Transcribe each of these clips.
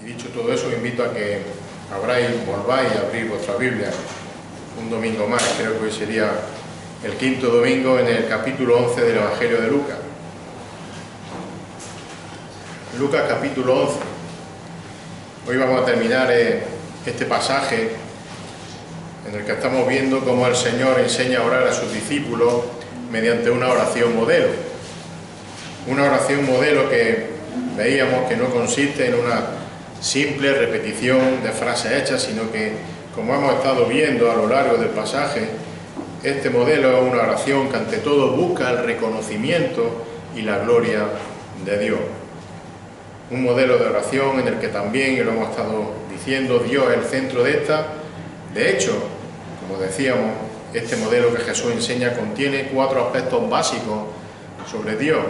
Dicho todo eso, os invito a que volváis a abrir vuestra Biblia un domingo más. Creo que hoy sería el quinto domingo en el capítulo 11 del Evangelio de Lucas. Lucas capítulo 11. Hoy vamos a terminar este pasaje en el que estamos viendo cómo el Señor enseña a orar a sus discípulos mediante una oración modelo. Una oración modelo que veíamos que no consiste en una simple repetición de frases hechas, sino que, como hemos estado viendo a lo largo del pasaje, este modelo es una oración que ante todo busca el reconocimiento y la gloria de Dios. Un modelo de oración en el que también, y lo hemos estado diciendo, Dios es el centro de esta. De hecho, como decíamos, este modelo que Jesús enseña contiene 4 aspectos básicos sobre Dios: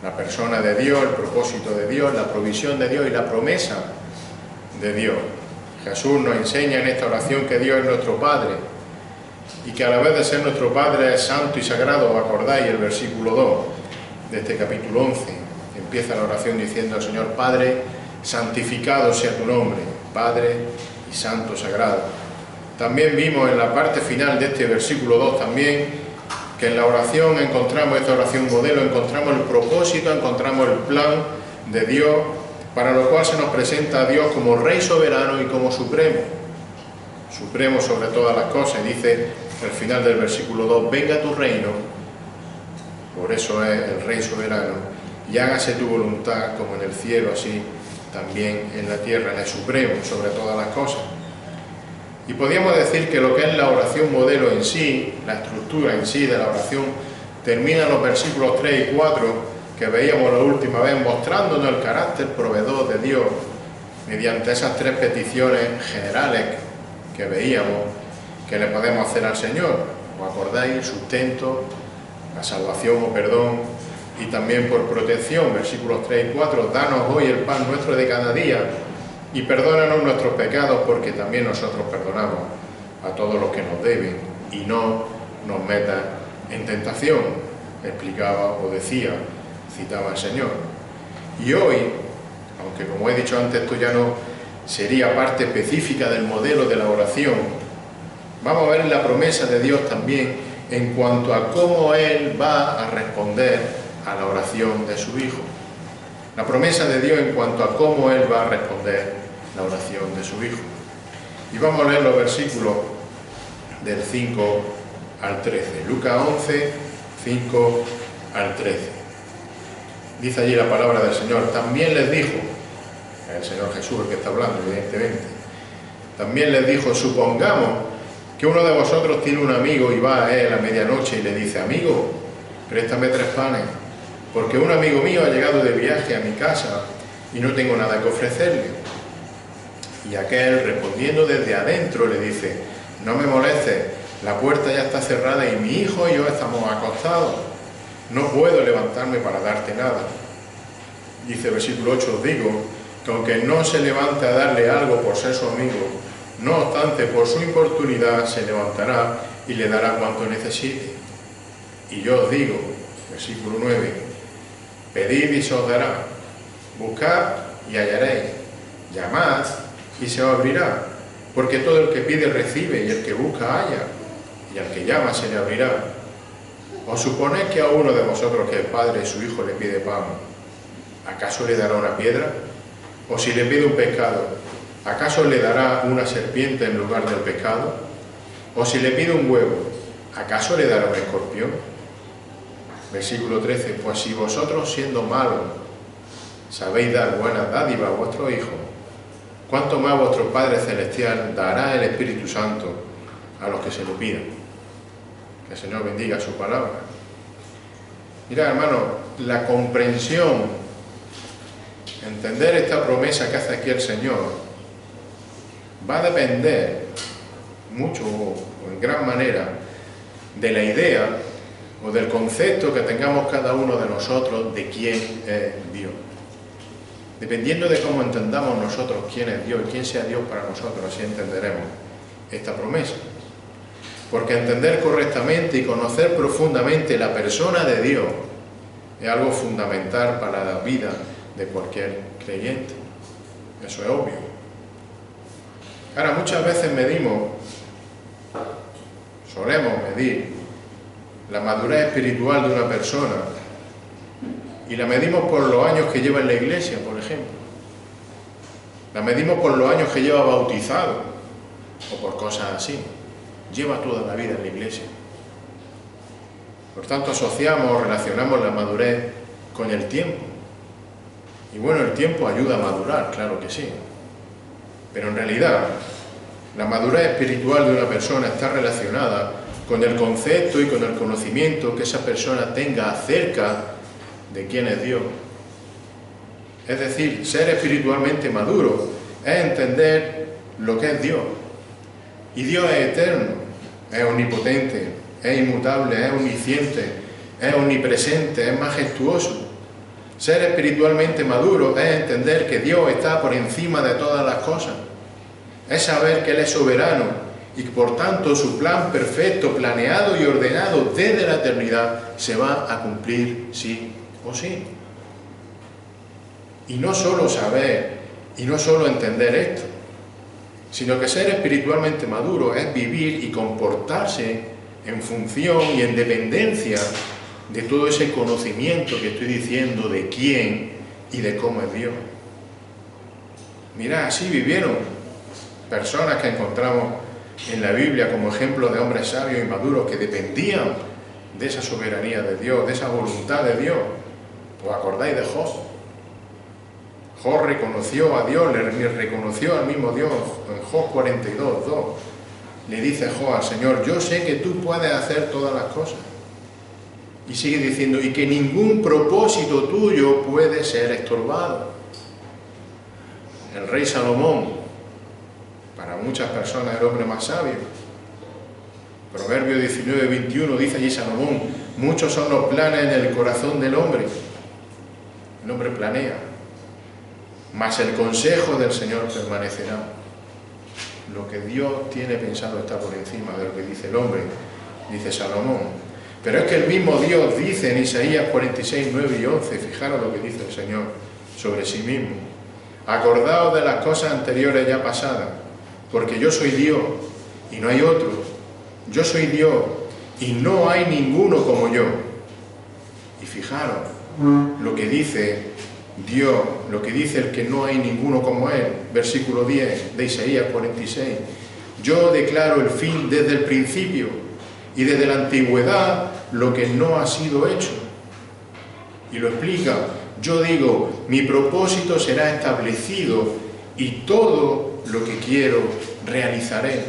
la persona de Dios, el propósito de Dios, la provisión de Dios y la promesa de Dios. Jesús nos enseña en esta oración que Dios es nuestro Padre y que a la vez de ser nuestro Padre es santo y sagrado. ¿Os acordáis? El versículo 2 de este capítulo 11 empieza la oración diciendo al Señor: Padre, santificado sea tu nombre, Padre y santo sagrado. También vimos en la parte final de este versículo 2 también que en la oración encontramos, esta oración modelo, encontramos el propósito, encontramos el plan de Dios, para lo cual se nos presenta a Dios como Rey soberano y como Supremo sobre todas las cosas. Y dice al final del versículo 2, venga tu reino, por eso es el Rey soberano, y hágase tu voluntad como en el cielo, así también en la tierra. Él es supremo sobre todas las cosas. Y podríamos decir que lo que es la oración modelo en sí, la estructura en sí de la oración, termina en los versículos 3 y 4 que veíamos la última vez, mostrándonos el carácter proveedor de Dios mediante esas 3 peticiones generales que veíamos que le podemos hacer al Señor. ¿Os acordáis? Sustento, la salvación o perdón, y también por protección, versículos 3 y 4, danos hoy el pan nuestro de cada día, y perdónanos nuestros pecados, porque también nosotros perdonamos a todos los que nos deben, y no nos metas en tentación, explicaba o decía, citaba el Señor. Y hoy, aunque como he dicho antes, esto ya no sería parte específica del modelo de la oración, vamos a ver la promesa de Dios también en cuanto a cómo Él va a responder a la oración de su Hijo. La promesa de Dios en cuanto a cómo Él va a responder la oración de su Hijo. Y vamos a leer los versículos del 5 al 13. Lucas 11, 5 al 13. Dice allí la palabra del Señor. También les dijo, el Señor Jesús el que está hablando, evidentemente, también les dijo: supongamos que uno de vosotros tiene un amigo y va a él a medianoche y le dice: amigo, préstame 3 panes, porque un amigo mío ha llegado de viaje a mi casa y no tengo nada que ofrecerle. Y aquel, respondiendo desde adentro, le dice: no me molestes, la puerta ya está cerrada y mi hijo y yo estamos acostados, no puedo levantarme para darte nada. Dice el versículo 8, os digo que aunque no se levante a darle algo por ser su amigo, no obstante por su importunidad se levantará y le dará cuanto necesite. Y yo os digo, versículo 9, pedid y se os dará, buscad y hallaréis, llamad y se os abrirá, porque todo el que pide recibe, y el que busca halla, y al que llama se le abrirá. ¿Os suponéis que a uno de vosotros que el padre su hijo le pide pan, acaso le dará una piedra? O si le pide un pescado, ¿acaso le dará una serpiente en lugar del pescado? O si le pide un huevo, ¿acaso le dará un escorpión? Versículo 13, pues si vosotros siendo malos sabéis dar buenas dádivas a vuestros hijos, ¿cuánto más vuestro Padre Celestial dará el Espíritu Santo a los que se lo pidan? Que el Señor bendiga su palabra. Mira, hermano, la comprensión, entender esta promesa que hace aquí el Señor, va a depender mucho o en gran manera de la idea o del concepto que tengamos cada uno de nosotros de quién es Dios. Dependiendo de cómo entendamos nosotros quién es Dios y quién sea Dios para nosotros, así entenderemos esta promesa. Porque entender correctamente y conocer profundamente la persona de Dios es algo fundamental para la vida de cualquier creyente. Eso es obvio. Ahora, muchas veces solemos medir la madurez espiritual de una persona y la medimos por los años que lleva en la iglesia, por ejemplo. La medimos por los años que lleva bautizado o por cosas así. Lleva toda la vida en la iglesia. Por tanto, asociamos o relacionamos la madurez con el tiempo. Y bueno, el tiempo ayuda a madurar, claro que sí. Pero en realidad, la madurez espiritual de una persona está relacionada con el concepto y con el conocimiento que esa persona tenga acerca de quién es Dios. Es decir, ser espiritualmente maduro es entender lo que es Dios. Y Dios es eterno, es omnipotente, es inmutable, es omnisciente, es omnipresente, es majestuoso. Ser espiritualmente maduro es entender que Dios está por encima de todas las cosas. Es saber que Él es soberano y que por tanto su plan perfecto, planeado y ordenado desde la eternidad se va a cumplir sí o sí. Y no solo saber y no solo entender esto, sino que ser espiritualmente maduro es vivir y comportarse en función y en dependencia de todo ese conocimiento que estoy diciendo de quién y de cómo es Dios. Mirad, así vivieron personas que encontramos en la Biblia como ejemplos de hombres sabios y maduros que dependían de esa soberanía de Dios, de esa voluntad de Dios. ¿Os acordáis de Job? Job reconoció a Dios, le reconoció al mismo Dios. En Job 42:2 le dice Job al Señor: yo sé que tú puedes hacer todas las cosas. Y sigue diciendo, y que ningún propósito tuyo puede ser estorbado. El rey Salomón, para muchas personas el hombre más sabio. Proverbio 19:21 dice allí Salomón: muchos son los planes en el corazón del hombre. El hombre planea, mas el consejo del Señor permanecerá. Lo que Dios tiene pensado está por encima de lo que dice el hombre, dice Salomón. Pero es que el mismo Dios dice en Isaías 46:9-11, fijaros lo que dice el Señor sobre sí mismo: acordaos de las cosas anteriores ya pasadas, porque yo soy Dios y no hay otro. Yo soy Dios y no hay ninguno como yo. Y fijaros lo que dice Dios, lo que dice el que no hay ninguno como Él. Versículo 10 de Isaías 46. Yo declaro el fin desde el principio y desde la antigüedad lo que no ha sido hecho. Y lo explica: yo digo, mi propósito será establecido y todo lo que quiero realizaré.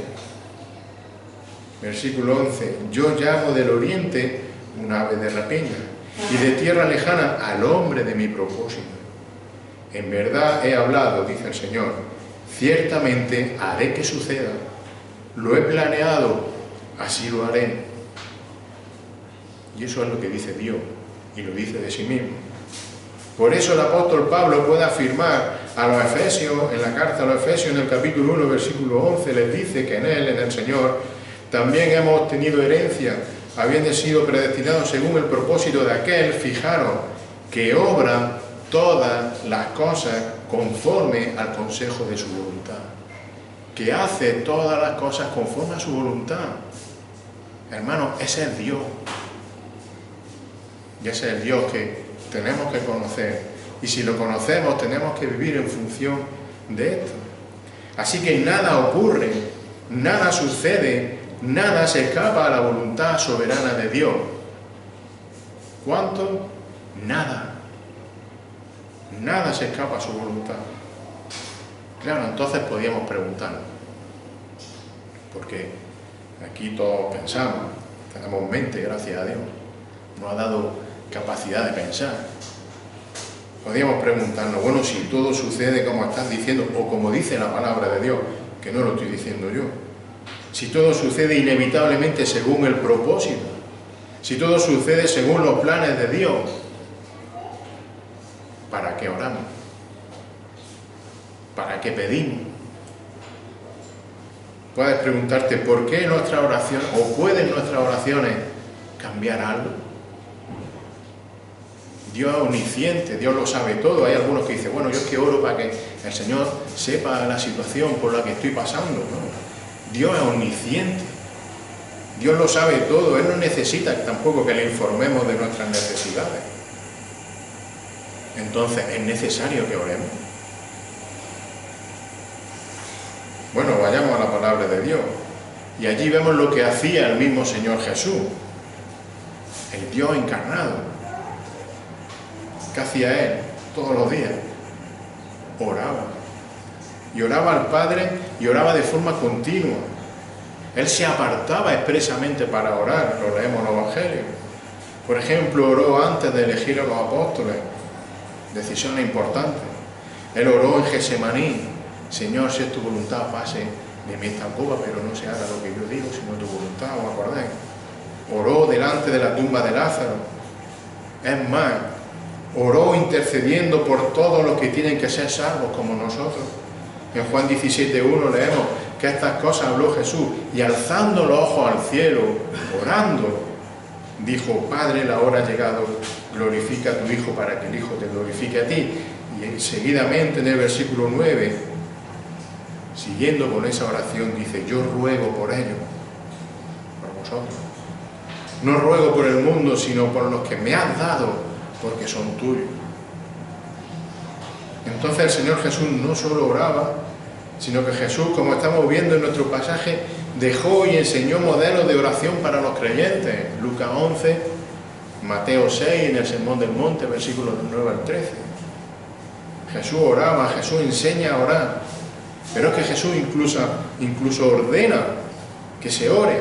Versículo 11, yo llamo del oriente un ave de rapiña y de tierra lejana al hombre de mi propósito. En verdad he hablado, dice el Señor, ciertamente haré que suceda. Lo he planeado, así lo haré. Y eso es lo que dice Dios, y lo dice de sí mismo. Por eso el apóstol Pablo puede afirmar a los Efesios, en la carta a los Efesios, en el capítulo 1, versículo 11, les dice que en Él, en el Señor, también hemos obtenido herencia, habiendo sido predestinados según el propósito de aquel, fijaros, que obra todas las cosas conforme al consejo de su voluntad. Que hace todas las cosas conforme a su voluntad. Hermanos, ese es Dios. Y ese es el Dios que tenemos que conocer. Y si lo conocemos, tenemos que vivir en función de esto. Así que nada ocurre, nada sucede, nada se escapa a la voluntad soberana de Dios. ¿Cuánto? Nada. Nada se escapa a su voluntad. Claro, entonces podíamos preguntarnos, porque aquí todos pensamos, tenemos mente, gracias a Dios, nos ha dado capacidad de pensar. Podríamos preguntarnos, bueno, si todo sucede como estás diciendo, o como dice la palabra de Dios, que no lo estoy diciendo yo, si todo sucede inevitablemente según el propósito, si todo sucede según los planes de Dios, ¿para qué oramos? ¿Para qué pedimos? Puedes preguntarte, ¿por qué nuestra oración, o pueden nuestras oraciones cambiar algo? Dios es omnisciente, Dios lo sabe todo. Hay algunos que dicen, bueno, yo es que oro para que el Señor sepa la situación por la que estoy pasando, ¿no? Dios es omnisciente. Dios lo sabe todo. Él no necesita tampoco que le informemos de nuestras necesidades. Entonces, ¿es necesario que oremos? Bueno, vayamos a la palabra de Dios. Y allí vemos lo que hacía el mismo Señor Jesús, el Dios encarnado. ¿Qué hacía Él todos los días? Oraba. Y oraba al Padre y oraba de forma continua. Él se apartaba expresamente para orar, lo leemos en los Evangelios. Por ejemplo, oró antes de elegir a los apóstoles, decisiones importantes. Él oró en Getsemaní: Señor, si es tu voluntad, pase de mí esta copa, pero no se haga lo que yo digo, sino tu voluntad, ¿os acordáis? Oró delante de la tumba de Lázaro. Es más, oró intercediendo por todos los que tienen que ser salvos como nosotros. En Juan 17:1 leemos que estas cosas habló Jesús, y alzando los ojos al cielo, orando, dijo: Padre, la hora ha llegado, glorifica a tu Hijo para que el Hijo te glorifique a ti. Y seguidamente en el versículo 9, siguiendo con esa oración, dice: yo ruego por ellos, por vosotros. No ruego por el mundo, sino por los que me has dado, porque son tuyos. Entonces el Señor Jesús no solo oraba, sino que Jesús, como estamos viendo en nuestro pasaje, dejó y enseñó modelos de oración para los creyentes. Lucas 11, Mateo 6, en el Sermón del Monte, versículos 9 al 13. Jesús oraba, Jesús enseña a orar. Pero es que Jesús incluso ordena que se ore.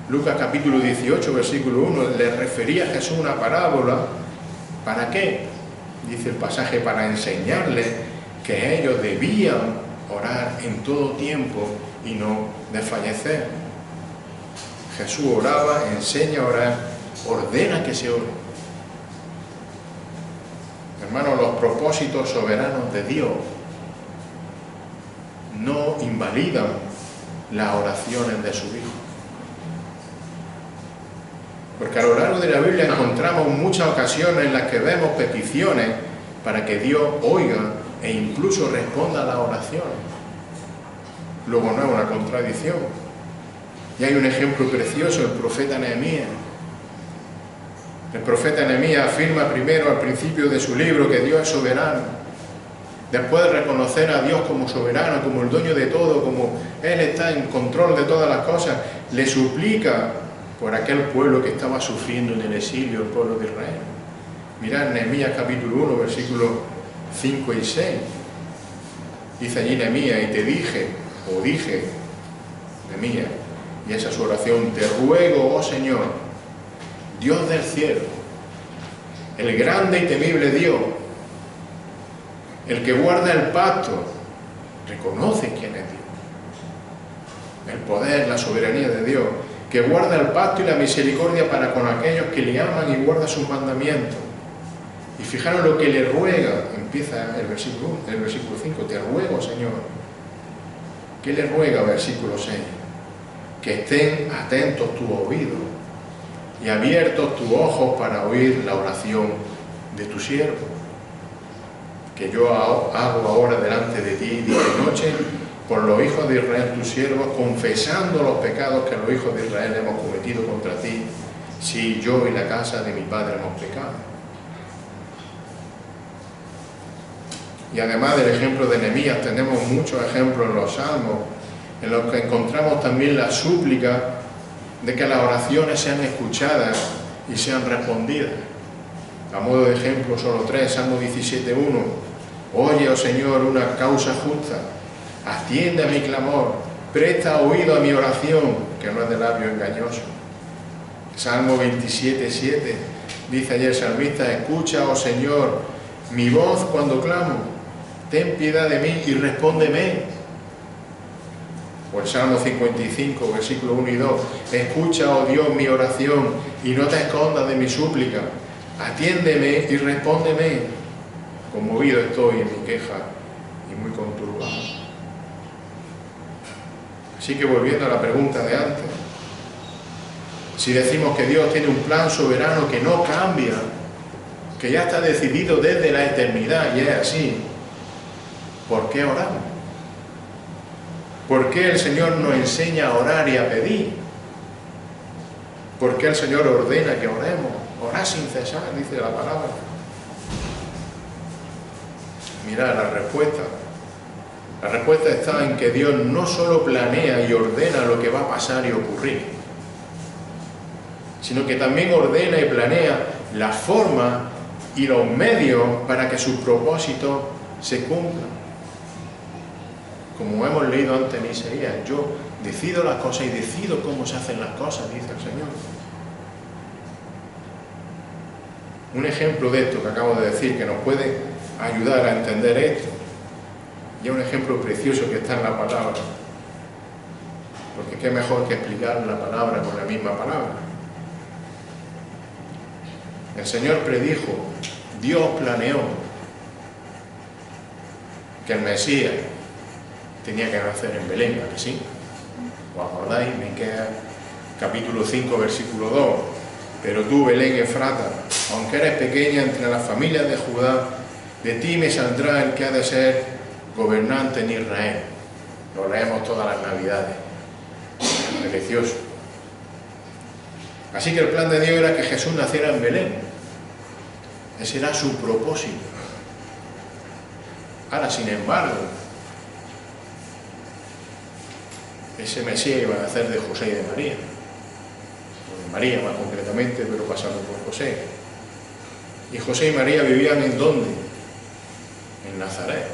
Lucas capítulo 18, versículo 1, le refería a Jesús una parábola. ¿Para qué? Dice el pasaje: para enseñarles que ellos debían orar en todo tiempo y no desfallecer. Jesús oraba, enseña a orar, ordena que se ore. Hermanos, los propósitos soberanos de Dios no invalidan las oraciones de su Hijo. Porque a lo largo de la Biblia encontramos muchas ocasiones en las que vemos peticiones para que Dios oiga e incluso responda a las oraciones. Luego no es una contradicción. Y hay un ejemplo precioso: el profeta Nehemías. El profeta Nehemías afirma primero, al principio de su libro, que Dios es soberano. Después de reconocer a Dios como soberano, como el dueño de todo, como Él está en control de todas las cosas, le suplica por aquel pueblo que estaba sufriendo en el exilio, el pueblo de Israel. Mirad Nehemías capítulo 1, versículos 5 y 6. Dice allí Nehemías: y te dije, Nehemías, y esa es su oración: te ruego, oh Señor, Dios del cielo, el grande y temible Dios, el que guarda el pacto. Reconoce quién es Dios, el poder, la soberanía de Dios, que guarda el pacto y la misericordia para con aquellos que le aman y guarda sus mandamientos. Y fijaros lo que le ruega. Empieza el versículo 5: te ruego, Señor. ¿Qué le ruega? Versículo 6: que estén atentos tus oídos y abiertos tus ojos para oír la oración de tu siervo, que yo hago ahora delante de ti día y noche, por los hijos de Israel tus siervos, confesando los pecados que los hijos de Israel hemos cometido contra ti, si yo y la casa de mi padre hemos pecado. Y además del ejemplo de Nehemías, tenemos muchos ejemplos en los Salmos, en los que encontramos también la súplica de que las oraciones sean escuchadas y sean respondidas. A modo de ejemplo, solo 3, Salmo 17:1. Oye, oh Señor, una causa justa, atiende a mi clamor, presta oído a mi oración, que no es de labio engañoso. Salmo 27:7, dice allí el salmista: escucha, oh Señor, mi voz cuando clamo, ten piedad de mí y respóndeme. O el Salmo 55, versículos 1 y 2, escucha, oh Dios, mi oración y no te escondas de mi súplica, atiéndeme y respóndeme. Conmovido estoy en mi queja y muy conturbado. Así que volviendo a la pregunta de antes, si decimos que Dios tiene un plan soberano que no cambia, que ya está decidido desde la eternidad, y es así, ¿por qué oramos? ¿Por qué el Señor nos enseña a orar y a pedir? ¿Por qué el Señor ordena que oremos? Orad sin cesar, dice la palabra. Mirad la respuesta. La respuesta está en que Dios no solo planea y ordena lo que va a pasar y ocurrir, sino que también ordena y planea la forma y los medios para que sus propósitos se cumplan. Como hemos leído antes en Isaías, yo decido las cosas y decido cómo se hacen las cosas, dice el Señor. Un ejemplo de esto que acabo de decir, que nos puede ayudar a entender esto, y es un ejemplo precioso que está en la palabra, porque qué mejor que explicar la palabra con la misma palabra. El Señor predijo, Dios planeó que el Mesías tenía que nacer en Belén, ¿a que sí? ¿Os acordáis? Miqueas capítulo 5, versículo 2. Pero tú, Belén Efrata, aunque eres pequeña entre las familias de Judá, de ti me saldrá el que ha de ser gobernante en Israel. Lo leemos todas las Navidades. Precioso. Así que el plan de Dios era que Jesús naciera en Belén. Ese era su propósito. Ahora, sin embargo, ese Mesías iba a nacer de José y de María. O de María más concretamente, pero pasando por José. Y José y María vivían ¿en dónde? En Nazaret.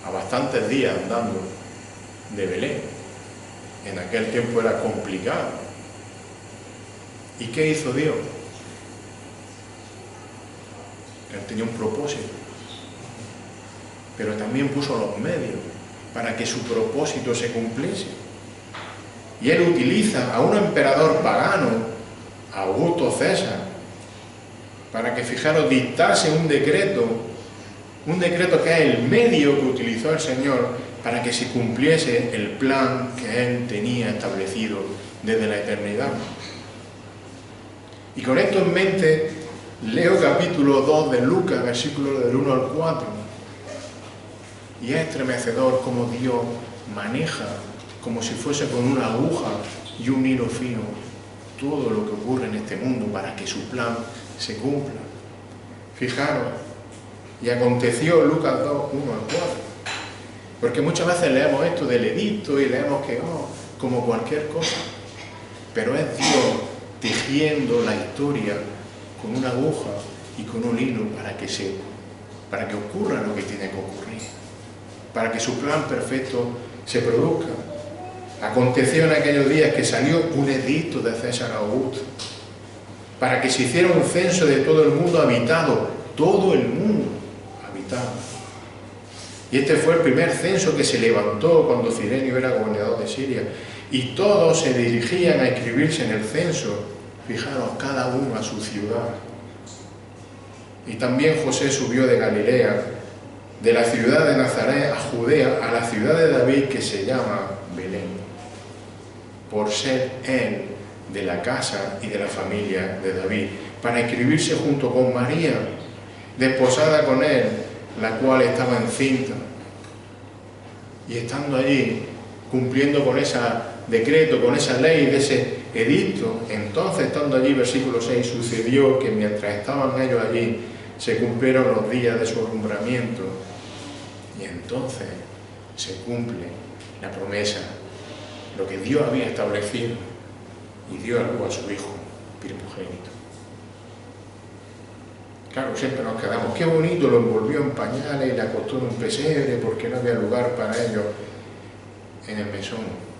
A bastantes días andando de Belén. En aquel tiempo era complicado. ¿Y qué hizo Dios? Él tenía un propósito, pero también puso los medios para que su propósito se cumpliese. Y él utiliza a un emperador pagano, Augusto César, para que, fijaros, dictase un decreto que es el medio que utilizó el Señor para que se cumpliese el plan que él tenía establecido desde la eternidad. Y con esto en mente, leo capítulo 2 de Lucas, versículos del 1 al 4. Y es estremecedor cómo Dios maneja, como si fuese con una aguja y un hilo fino, todo lo que ocurre en este mundo para que su plan se cumpla. Fijaros, y aconteció, Lucas 2, 1 al 4. Porque muchas veces leemos esto del edicto y leemos que, como cualquier cosa. Pero es Dios tejiendo la historia con una aguja y con un hilo para que ocurra lo que tiene que ocurrir, para que su plan perfecto se produzca. Aconteció en aquellos días que salió un edicto de César Augusto para que se hiciera un censo de todo el mundo habitado, todo el mundo habitado. Y este fue el primer censo que se levantó cuando Cirenio era gobernador de Siria. Y todos se dirigían a inscribirse en el censo, fijaros, cada uno a su ciudad. Y también José subió de Galilea, de la ciudad de Nazaret a Judea, a la ciudad de David que se llama Belén, por ser él de la casa y de la familia de David, para inscribirse junto con María, desposada con él, la cual estaba encinta. Y estando allí, cumpliendo con ese decreto, con esa ley de ese edicto, entonces estando allí, versículo 6, sucedió que mientras estaban ellos allí, se cumplieron los días de su alumbramiento, y entonces se cumple la promesa, lo que Dios había establecido, y dio a luz a su Hijo primogénito. Claro, siempre nos quedamos, qué bonito, lo envolvió en pañales y le acostó en un pesebre porque no había lugar para ellos en el mesón.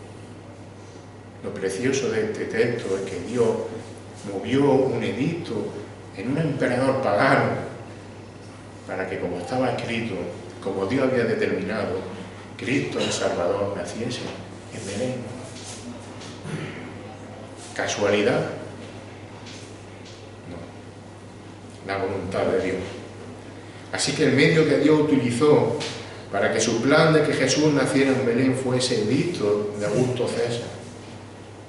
Lo precioso de este texto es que Dios movió un edicto en un emperador pagano para que, como estaba escrito, como Dios había determinado, Cristo el Salvador naciese en Belén. ¿Casualidad? La voluntad de Dios. Así que el medio que Dios utilizó para que su plan de que Jesús naciera en Belén fue ese edicto de Augusto César,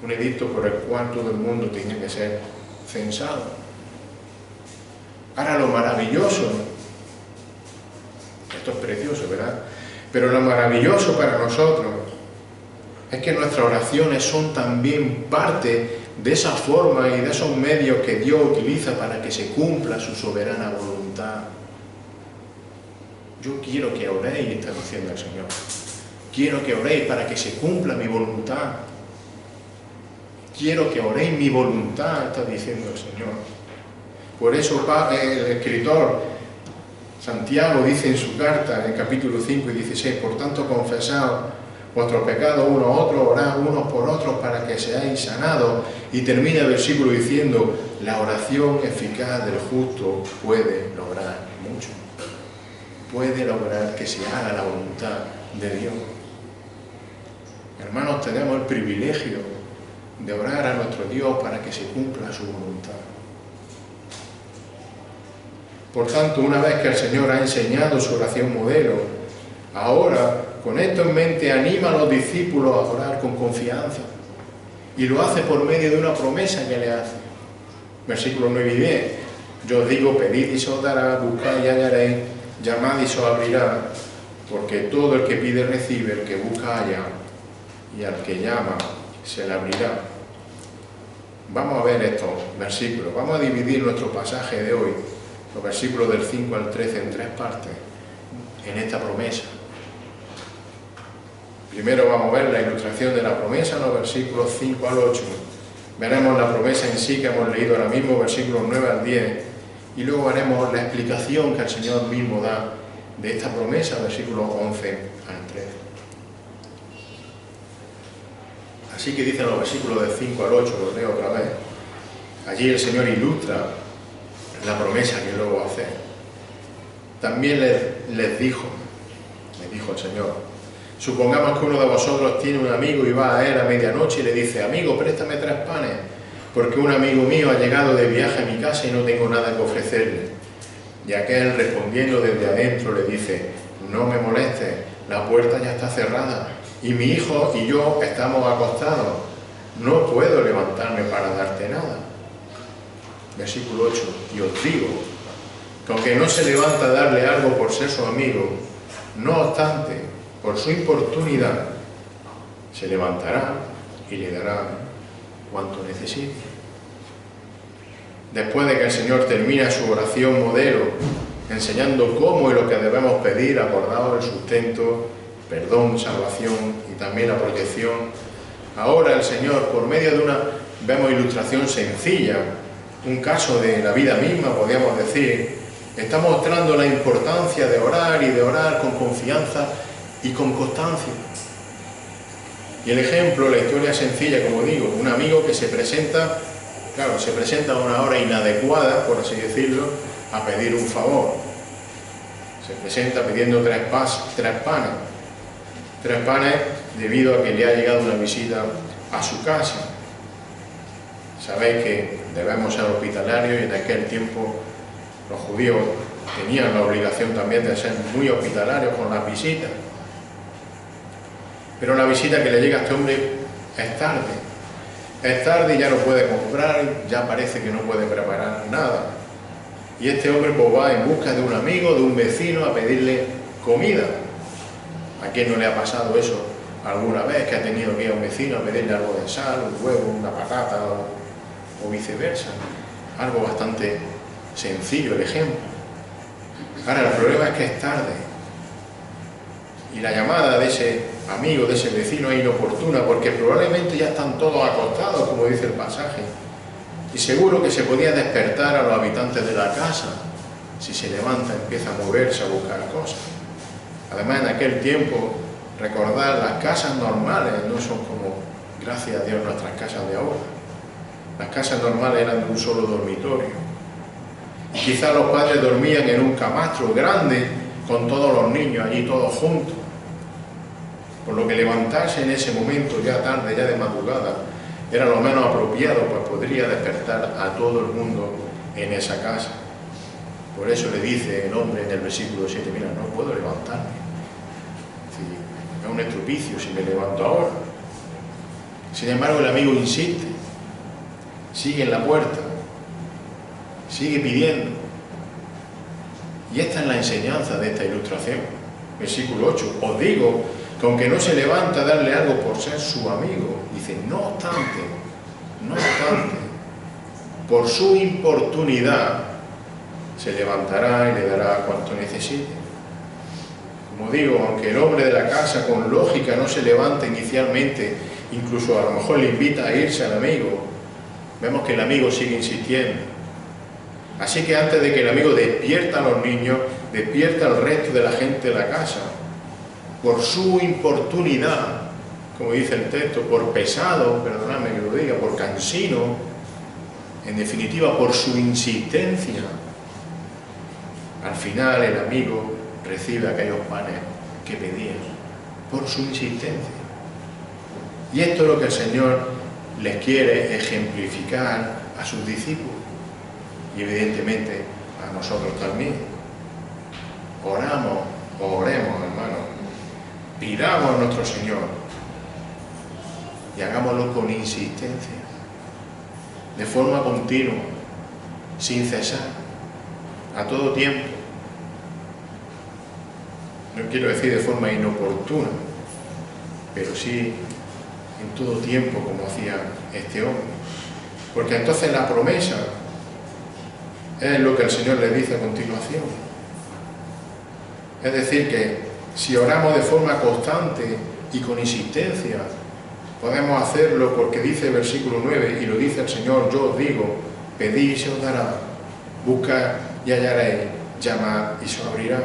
un edicto por el cual todo el mundo tenía que ser censado. Ahora, lo maravilloso, esto es precioso, ¿verdad? Pero lo maravilloso para nosotros es que nuestras oraciones son también parte de esa forma y de esos medios que Dios utiliza para que se cumpla su soberana voluntad. Yo quiero que oréis, está diciendo el Señor. Quiero que oréis para que se cumpla mi voluntad. Quiero que oréis mi voluntad, está diciendo el Señor. Por eso el escritor Santiago dice en su carta, en el capítulo 5 y 16, por tanto confesaos vuestros pecados unos a otros, orad unos por otros para que seáis sanados. Y termina el versículo diciendo, la oración eficaz del justo puede lograr mucho. Puede lograr que se haga la voluntad de Dios. Hermanos, tenemos el privilegio de orar a nuestro Dios para que se cumpla su voluntad. Por tanto, una vez que el Señor ha enseñado su oración modelo, ahora, con esto en mente, anima a los discípulos a orar con confianza. Y lo hace por medio de una promesa que le hace. Versículos 9 y 10. Yo os digo, pedid y se os dará, buscad y hallaréis, llamad y se os abrirá, porque todo el que pide recibe, el que busca halla, y al que llama se le abrirá. Vamos a ver estos versículos. Vamos a dividir nuestro pasaje de hoy, los versículos del 5 al 13, en tres partes, en esta promesa. Primero vamos a ver la ilustración de la promesa, los versículos 5 al 8. Veremos la promesa en sí que hemos leído ahora mismo, versículos 9 al 10. Y luego veremos la explicación que el Señor mismo da de esta promesa, versículos 11 al 13. Así que dicen los versículos del 5 al 8, los leo otra vez. Allí el Señor ilustra la promesa que luego hace. También les dijo el Señor, supongamos que uno de vosotros tiene un amigo y va a él a medianoche y le dice, amigo, préstame 3 panes, porque un amigo mío ha llegado de viaje a mi casa y no tengo nada que ofrecerle. Y aquel, respondiendo desde adentro, le dice, no me molestes, la puerta ya está cerrada, y mi hijo y yo estamos acostados, no puedo levantarme para darte nada. Versículo 8, y os digo, que aunque no se levanta a darle algo por ser su amigo, no obstante, por su importunidad, se levantará y le dará cuanto necesite. Después de que el Señor termina su oración modelo, enseñando cómo y lo que debemos pedir, acordado el sustento, perdón, salvación y también la protección, ahora el Señor, por medio de vemos ilustración sencilla, un caso de la vida misma, podríamos decir, está mostrando la importancia de orar y de orar con confianza y con constancia. Y el ejemplo, la historia sencilla, como digo, un amigo que se presenta, claro, se presenta a una hora inadecuada, por así decirlo, a pedir un favor. Se presenta pidiendo 3 panes. 3 panes debido a que le ha llegado una visita a su casa. Sabéis que debemos ser hospitalarios y en aquel tiempo los judíos tenían la obligación también de ser muy hospitalarios con las visitas. Pero la visita que le llega a este hombre es tarde. Es tarde y ya no puede comprar, ya parece que no puede preparar nada. Y este hombre pues va en busca de un amigo, de un vecino, a pedirle comida. ¿A quién no le ha pasado eso alguna vez, que ha tenido que ir a un vecino a pedirle algo de sal, un huevo, una patata o viceversa? Algo bastante sencillo el ejemplo. Ahora, el problema es que es tarde. Y la llamada de ese amigo, de ese vecino es inoportuna, porque probablemente ya están todos acostados, como dice el pasaje. Y seguro que se podía despertar a los habitantes de la casa. Si se levanta, empieza a moverse, a buscar cosas. Además, en aquel tiempo, recordar, las casas normales no son como, gracias a Dios, nuestras casas de ahora. Las casas normales eran de un solo dormitorio. Y quizás los padres dormían en un camastro grande, con todos los niños allí, todos juntos. Por lo que levantarse en ese momento, ya tarde, ya de madrugada, era lo menos apropiado, pues podría despertar a todo el mundo en esa casa. Por eso le dice el hombre en el versículo 7, mira, no puedo levantarme. Es un estropicio si me levanto ahora. Sin embargo, el amigo insiste, sigue en la puerta, sigue pidiendo. Y esta es la enseñanza de esta ilustración. Versículo 8. Os digo que aunque no se levanta a darle algo por ser su amigo, dice, no obstante, por su importunidad se levantará y le dará cuanto necesite. Como digo, aunque el hombre de la casa con lógica no se levanta inicialmente, incluso a lo mejor le invita a irse al amigo, vemos que el amigo sigue insistiendo. Así que antes de que el amigo despierta a los niños, despierta al resto de la gente de la casa. Por su importunidad, como dice el texto, por pesado, perdonadme que lo diga, por cansino, en definitiva por su insistencia, al final el amigo recibe aquellos panes que pedía, por su insistencia. Y esto es lo que el Señor les quiere ejemplificar a sus discípulos y evidentemente a nosotros también. Oremos, oremos, hermanos, pidamos a nuestro Señor y hagámoslo con insistencia, de forma continua, sin cesar, a todo tiempo. No quiero decir de forma inoportuna, pero sí en todo tiempo, como hacía este hombre. Porque entonces la promesa es lo que el Señor le dice a continuación. Es decir, que si oramos de forma constante y con insistencia, podemos hacerlo porque dice el versículo 9, y lo dice el Señor, yo os digo, pedid y se os dará, buscad y hallaréis, llamad y se os abrirá.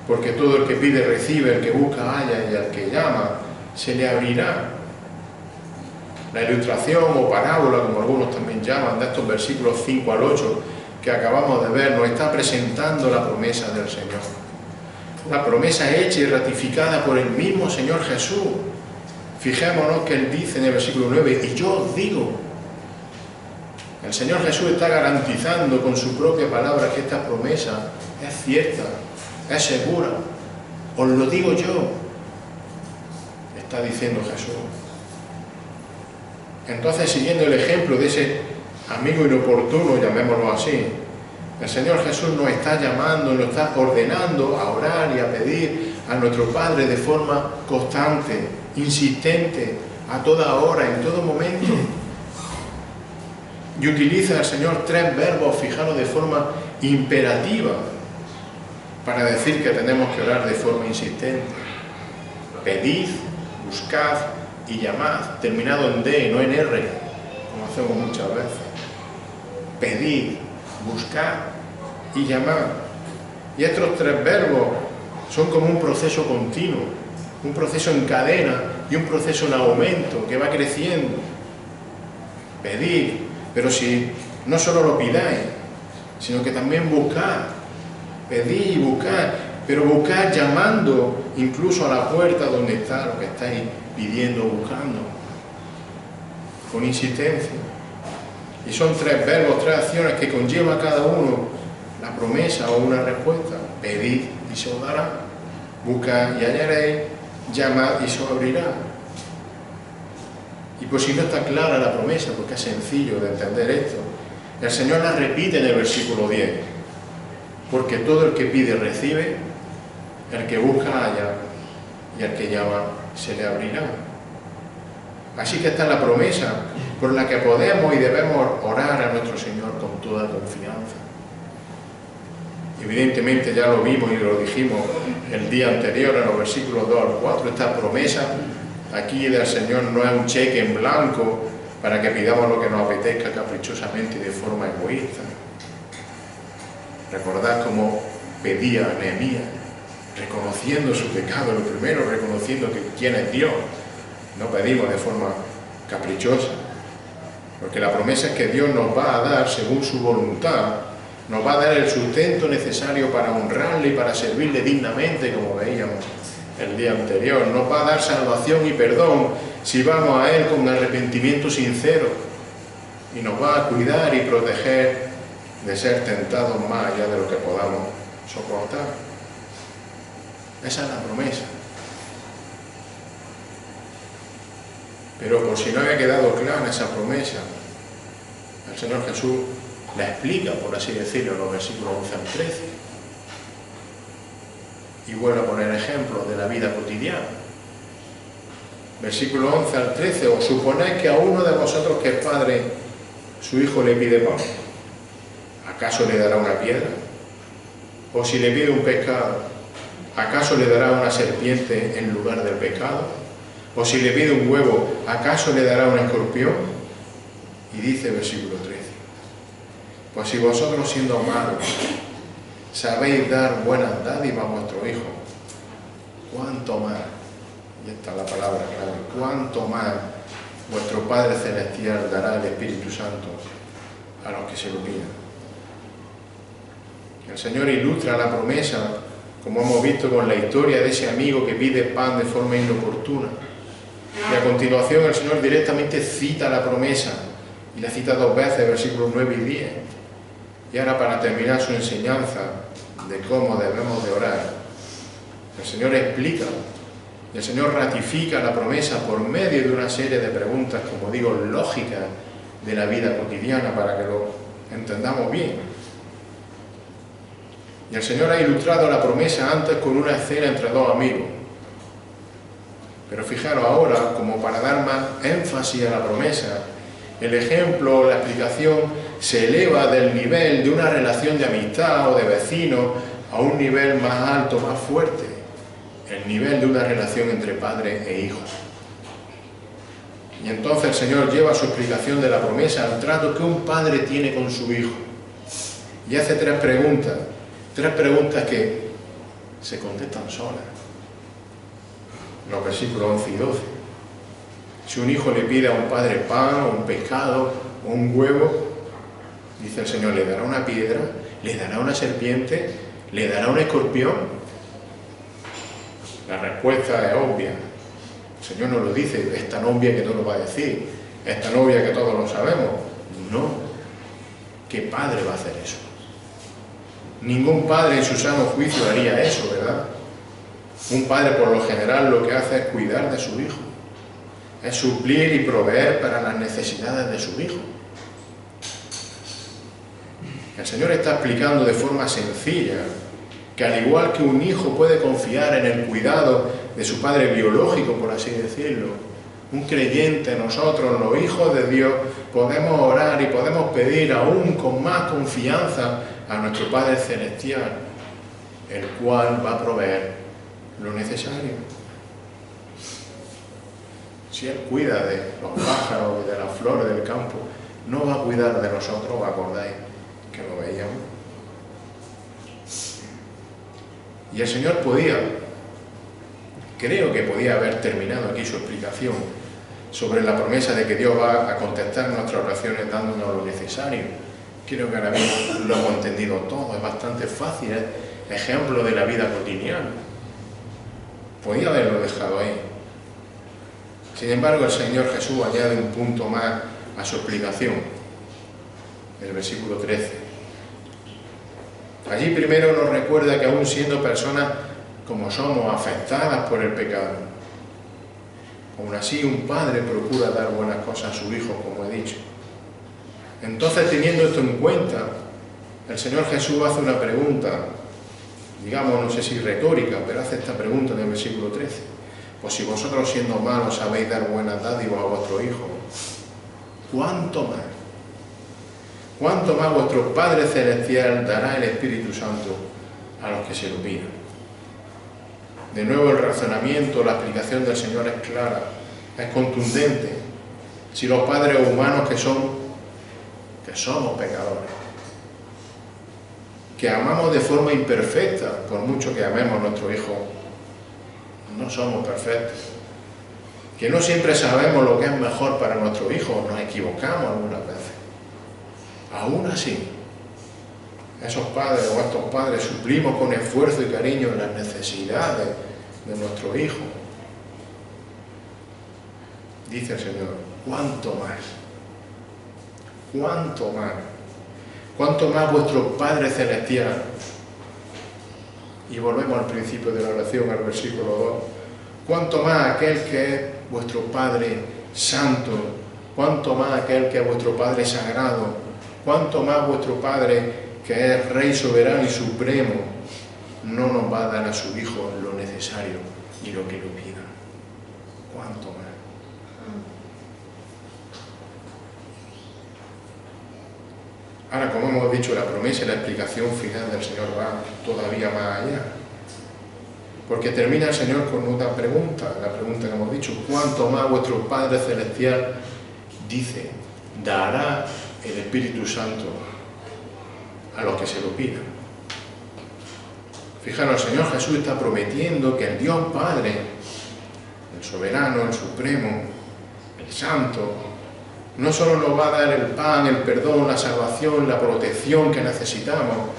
Porque todo el que pide recibe, el que busca halla, y al que llama se le abrirá. La ilustración o parábola, como algunos también llaman, de estos versículos 5 al 8 que acabamos de ver, nos está presentando la promesa del Señor. La promesa hecha y ratificada por el mismo Señor Jesús. Fijémonos que Él dice en el versículo 9, y yo os digo. El Señor Jesús está garantizando con su propia palabra que esta promesa es cierta, es segura. Os lo digo yo, está diciendo Jesús. Entonces, siguiendo el ejemplo de ese amigo inoportuno, llamémoslo así, el Señor Jesús nos está llamando, nos está ordenando a orar y a pedir a nuestro Padre de forma constante, insistente, a toda hora, en todo momento. Y utiliza el Señor 3 verbos, fijaros, de forma imperativa, para decir que tenemos que orar de forma insistente. Pedid, buscad y llamad, terminado en D, no en R, como hacemos muchas veces. Pedid, buscad y llamad. Y estos 3 verbos son como un proceso continuo, un proceso en cadena y un proceso en aumento que va creciendo. Pedid, pero si no solo lo pidáis, sino que también buscad. Pedid y buscad, pero buscad llamando incluso a la puerta donde está lo que estáis pidiendo o buscando, con insistencia. Y son 3 verbos, 3 acciones que conlleva cada uno la promesa o una respuesta. Pedid y se os dará, buscad y hallaréis, llamad y se os abrirá. Y por si no está clara la promesa, porque es sencillo de entender esto, el Señor la repite en el versículo 10. Porque todo el que pide recibe, el que busca halla, y al que llama se le abrirá. Así que esta es la promesa por la que podemos y debemos orar a nuestro Señor con toda confianza. Evidentemente ya lo vimos y lo dijimos el día anterior en los versículos 2 al 4, esta promesa aquí del Señor no es un cheque en blanco para que pidamos lo que nos apetezca caprichosamente y de forma egoísta. Recordad cómo pedía Nehemías, reconociendo su pecado, lo primero, reconociendo que quién es Dios. No pedimos de forma caprichosa, porque la promesa es que Dios nos va a dar, según su voluntad, nos va a dar el sustento necesario para honrarle y para servirle dignamente, como veíamos el día anterior. Nos va a dar salvación y perdón si vamos a Él con arrepentimiento sincero, y nos va a cuidar y proteger de ser tentados más allá de lo que podamos soportar. Esa es la promesa. Pero por si no había quedado clara esa promesa, el Señor Jesús la explica, por así decirlo, en los versículos 11 al 13. Y vuelvo a poner ejemplos de la vida cotidiana. Versículo 11 al 13. ¿Os suponéis que a uno de vosotros que es padre, su hijo le pide pan? ¿Acaso le dará una piedra? ¿O si le pide un pescado, acaso le dará una serpiente en lugar del pescado? ¿O si le pide un huevo, acaso le dará un escorpión? Y dice versículo 13. Pues si vosotros siendo malos sabéis dar buenas dádivas a vuestro hijo, ¿cuánto más? Y esta es la palabra clave. ¿Cuánto más vuestro Padre Celestial dará el Espíritu Santo a los que se lo pidan? El Señor ilustra la promesa, como hemos visto con la historia de ese amigo que pide pan de forma inoportuna. Y a continuación el Señor directamente cita la promesa, y la cita 2 veces, versículos 9 y 10. Y ahora, para terminar su enseñanza de cómo debemos de orar, el Señor explica, y el Señor ratifica la promesa por medio de una serie de preguntas, como digo, lógicas de la vida cotidiana, para que lo entendamos bien. Y el Señor ha ilustrado la promesa antes con una escena entre dos amigos. Pero fijaros ahora, como para dar más énfasis a la promesa, el ejemplo o la explicación se eleva del nivel de una relación de amistad o de vecino a un nivel más alto, más fuerte, el nivel de una relación entre padre e hijo. Y entonces el Señor lleva su explicación de la promesa al trato que un padre tiene con su hijo. Y hace tres preguntas que se contestan solas. Los versículos 11 y 12. Si un hijo le pide a un padre pan, o un pescado, o un huevo, dice el Señor, ¿le dará una piedra? ¿Le dará una serpiente? ¿Le dará un escorpión? La respuesta es obvia. El Señor nos lo dice, es tan obvia que no lo va a decir, es tan obvia que todos lo sabemos. No. ¿Qué padre va a hacer eso? Ningún padre en su sano juicio haría eso, ¿verdad? Un padre por lo general lo que hace es cuidar de su hijo, es suplir y proveer para las necesidades de su hijo. El Señor está explicando de forma sencilla que al igual que un hijo puede confiar en el cuidado de su padre biológico, por así decirlo, un creyente, nosotros, los hijos de Dios, podemos orar y podemos pedir aún con más confianza a nuestro Padre Celestial, el cual va a proveer lo necesario. Si Él cuida de los pájaros y de las flores del campo, no va a cuidar de nosotros, ¿os acordáis que lo veíamos? Y el Señor creo que podía haber terminado aquí su explicación sobre la promesa de que Dios va a contestar nuestras oraciones dándonos lo necesario. Creo que ahora mismo lo hemos entendido todo, es bastante fácil, es ejemplo de la vida cotidiana. Podía haberlo dejado ahí. Sin embargo, el Señor Jesús añade un punto más a su explicación, el versículo 13. Allí primero nos recuerda que aún siendo personas como somos, afectadas por el pecado, aún así un padre procura dar buenas cosas a su hijo, como he dicho. Entonces, teniendo esto en cuenta, el Señor Jesús hace una pregunta, digamos, no sé si retórica, pero hace esta pregunta en el versículo 13. Pues si vosotros siendo malos sabéis dar buenas dádivas a vuestro hijo, ¿cuánto más? ¿Cuánto más vuestro Padre Celestial dará el Espíritu Santo a los que se lo pidan? De nuevo el razonamiento, la explicación del Señor es clara, es contundente. Si los padres humanos que somos pecadores, que amamos de forma imperfecta, por mucho que amemos a nuestro hijo, no somos perfectos, que no siempre sabemos lo que es mejor para nuestro hijo, nos equivocamos algunas veces. Aún así, esos padres o estos padres suplimos con esfuerzo y cariño las necesidades de nuestro hijo. Dice el Señor, ¿cuánto más? ¿Cuánto más? ¿Cuánto más vuestro Padre Celestial? Y volvemos al principio de la oración, al versículo 2. ¿Cuánto más aquel que es vuestro Padre Santo? ¿Cuánto más aquel que es vuestro Padre Sagrado? ¿Cuánto más vuestro Padre que es Rey soberano y supremo? no nos va a dar a su Hijo lo necesario y lo que lo pida? ¿Cuánto más? Ahora, como hemos dicho, la promesa y la explicación final del Señor va todavía más allá. Porque termina el Señor con una pregunta, la pregunta que hemos dicho: ¿cuánto más vuestro Padre Celestial, dice, dará el Espíritu Santo a los que se lo pidan? Fijaros, el Señor Jesús está prometiendo que el Dios Padre, el soberano, el supremo, el santo, no solo nos va a dar el pan, el perdón, la salvación, la protección que necesitamos,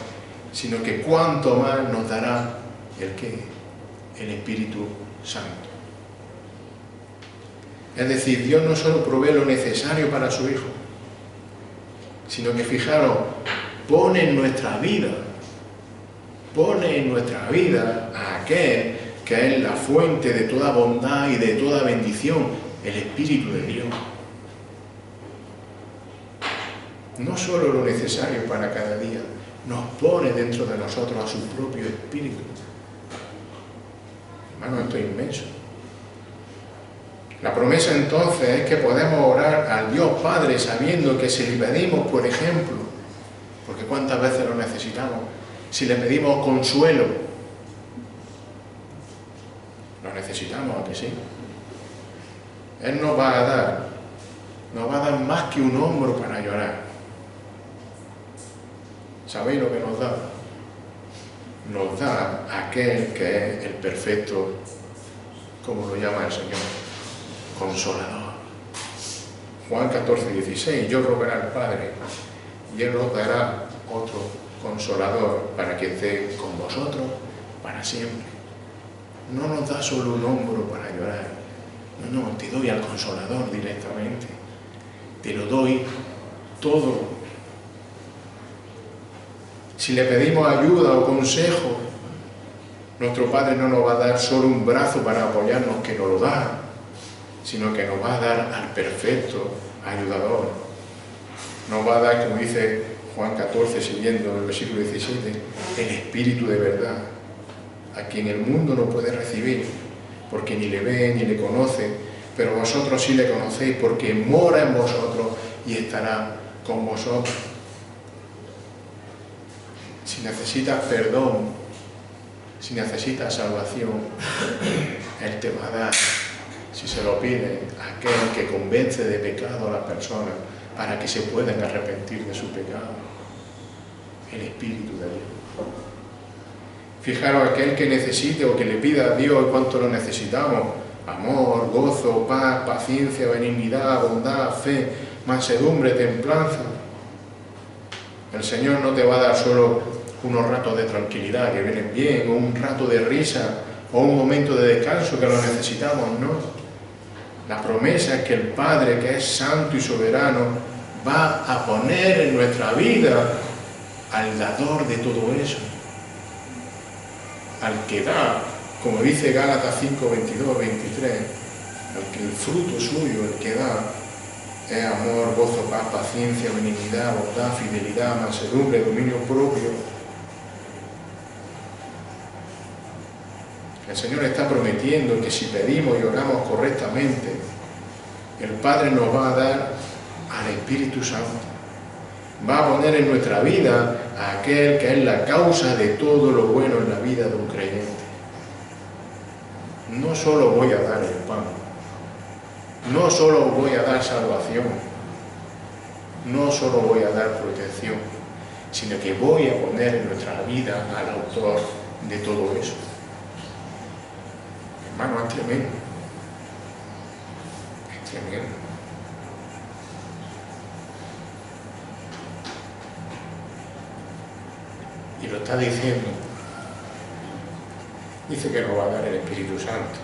sino que cuánto más nos dará el ¿qué? El Espíritu Santo. Es decir, Dios no solo provee lo necesario para su Hijo, sino que, fijaros, pone en nuestra vida a aquel que es la fuente de toda bondad y de toda bendición, el Espíritu de Dios. No solo lo necesario para cada día, nos pone dentro de nosotros a su propio Espíritu. Hermano, esto es inmenso. La promesa entonces es que podemos orar al Dios Padre sabiendo que si le pedimos, por ejemplo, porque cuántas veces lo necesitamos, si le pedimos consuelo, lo necesitamos, ¿a que sí? Él nos va a dar más que un hombro para llorar. ¿Sabéis lo que nos da? Nos da aquel que es el perfecto, como lo llama el Señor, Consolador. Juan 14:16, yo rogaré al Padre y Él os dará otro Consolador para que esté con vosotros para siempre. No nos da solo un hombro para llorar, no, te doy al Consolador directamente, te lo doy todo. Si le pedimos ayuda o consejo, nuestro Padre no nos va a dar solo un brazo para apoyarnos, que nos lo da, sino que nos va a dar al perfecto ayudador. Nos va a dar, como dice Juan 14, siguiendo el versículo 17, el Espíritu de verdad, a quien el mundo no puede recibir, porque ni le ve ni le conoce, pero vosotros sí le conocéis, porque mora en vosotros y estará con vosotros. Si necesitas perdón, si necesitas salvación, Él te va a dar, si se lo pide, aquel que convence de pecado a las personas para que se puedan arrepentir de su pecado, el Espíritu de Dios. Fijaros, aquel que necesite o que le pida a Dios cuánto lo necesitamos: amor, gozo, paz, paciencia, benignidad, bondad, fe, mansedumbre, templanza. El Señor no te va a dar solo unos ratos de tranquilidad que vienen bien, o un rato de risa, o un momento de descanso que lo necesitamos, no. La promesa es que el Padre, que es santo y soberano, va a poner en nuestra vida al dador de todo eso, al que da, como dice Gálatas 5, 22, 23, al que el fruto suyo, el que da, es amor, gozo, paz, paciencia, benignidad, bondad, fidelidad, mansedumbre, dominio propio. El Señor está prometiendo que si pedimos y oramos correctamente, el Padre nos va a dar al Espíritu Santo. Va a poner en nuestra vida a aquel que es la causa de todo lo bueno en la vida de un creyente. No solo voy a dar el pan, no solo voy a dar salvación, no solo voy a dar protección, sino que voy a poner en nuestra vida al autor de todo eso. Hermano, es tremendo. Es tremendo. Y lo está diciendo. Dice que nos va a dar el Espíritu Santo.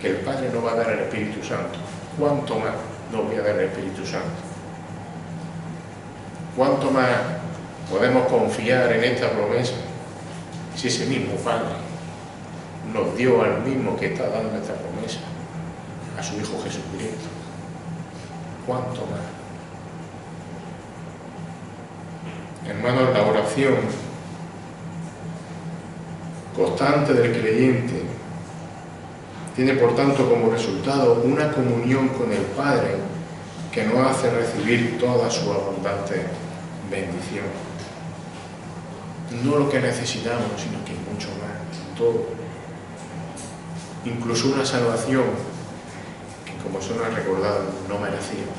Que el Padre nos va a dar el Espíritu Santo. ¿Cuánto más nos voy a dar el Espíritu Santo? ¿Cuánto más podemos confiar en esta promesa? Si ese mismo Padre nos dio al mismo que está dando esta promesa, a su Hijo Jesucristo. ¿Cuánto más? Hermanos, la oración constante del creyente tiene por tanto como resultado una comunión con el Padre que nos hace recibir toda su abundante bendición. No lo que necesitamos, sino que mucho más, todo. Incluso una salvación que, como se nos ha recordado, no merecíamos.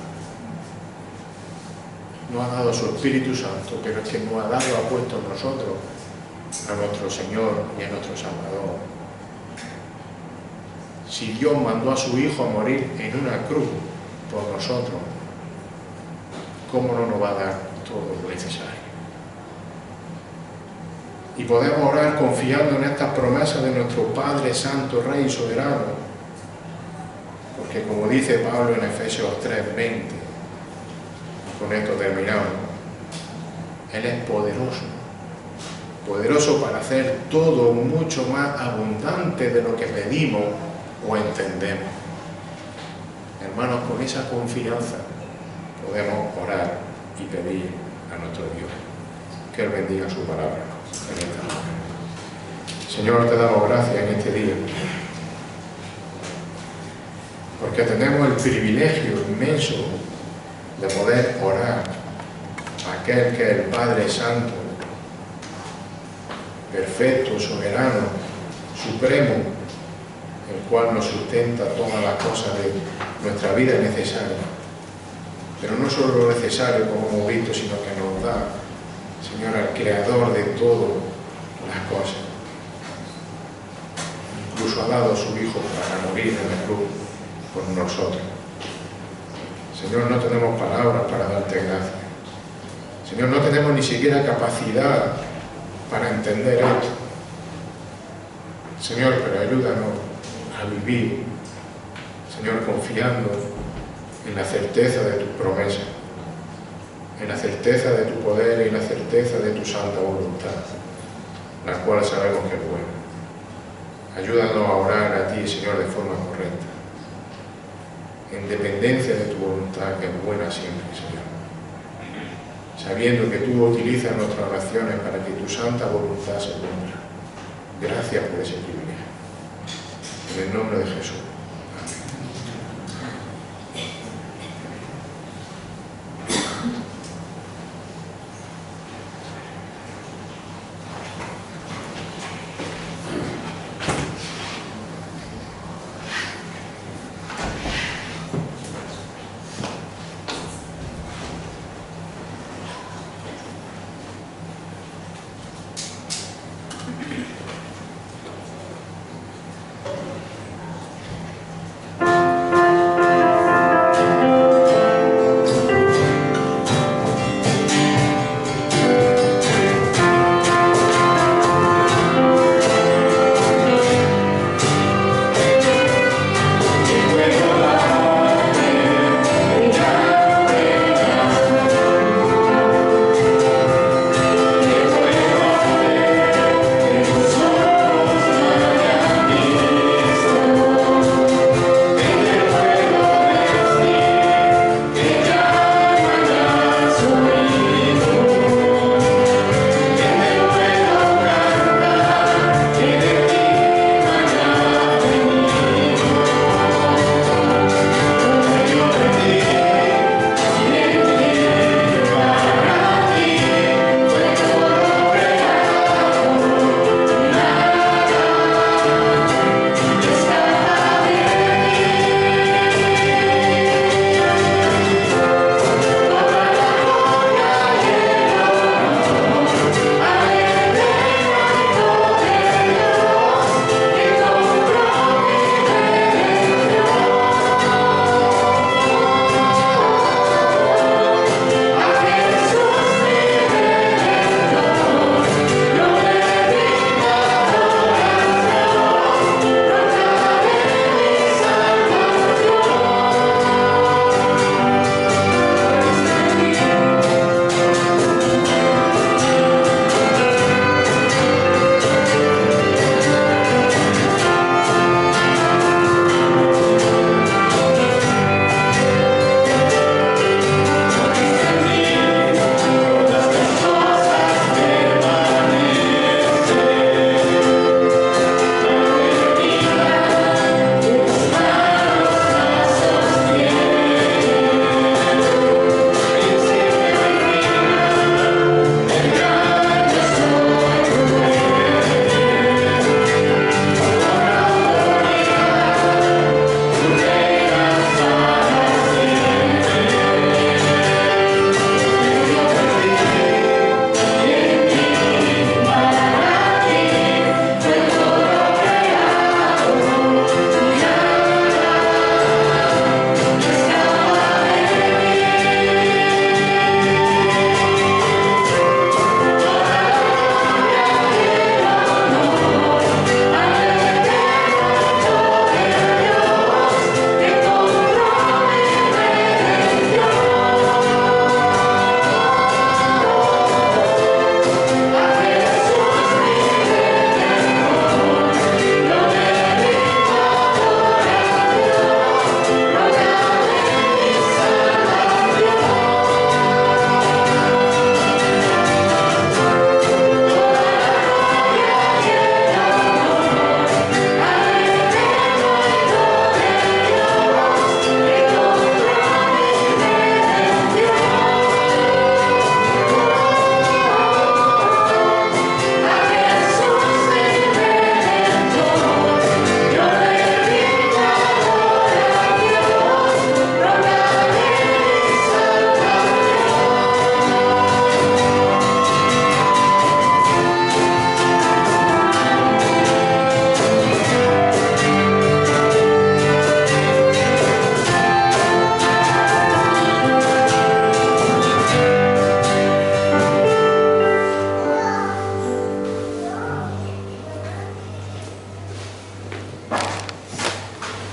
Nos ha dado su Espíritu Santo, pero es que nos ha dado, ha puesto en nosotros a nuestro Señor y a nuestro Salvador. Si Dios mandó a su Hijo a morir en una cruz por nosotros, ¿cómo no nos va a dar todo lo necesario? Y podemos orar confiando en estas promesas de nuestro Padre Santo, Rey y Soberano, porque como dice Pablo en Efesios 3:20, con esto terminamos, Él es poderoso para hacer todo mucho más abundante de lo que pedimos o entendemos. Hermanos, con esa confianza podemos orar y pedir a nuestro Dios. Que Él bendiga su palabra en esta hora. Señor, te damos gracias en este día, porque tenemos el privilegio inmenso de poder orar a aquel que es el Padre Santo, perfecto, soberano, supremo, el cual nos sustenta todas las cosas de nuestra vida necesaria. Pero no solo lo necesario, como hemos visto, sino que nos da, Señor, al Creador de todas las cosas. Incluso ha dado a su Hijo para morir en la cruz por nosotros. Señor, no tenemos palabras para darte gracias. Señor, no tenemos ni siquiera capacidad para entender esto. Señor, pero ayúdanos a vivir, Señor, confiando en la certeza de tus promesas, en la certeza de tu poder y en la certeza de tu santa voluntad, la cual sabemos que es buena. Ayúdanos a orar a ti, Señor, de forma correcta, en dependencia de tu voluntad, que es buena siempre, Señor. Sabiendo que tú utilizas nuestras oraciones para que tu santa voluntad se cumpla. Gracias por ese privilegio. En el nombre de Jesús.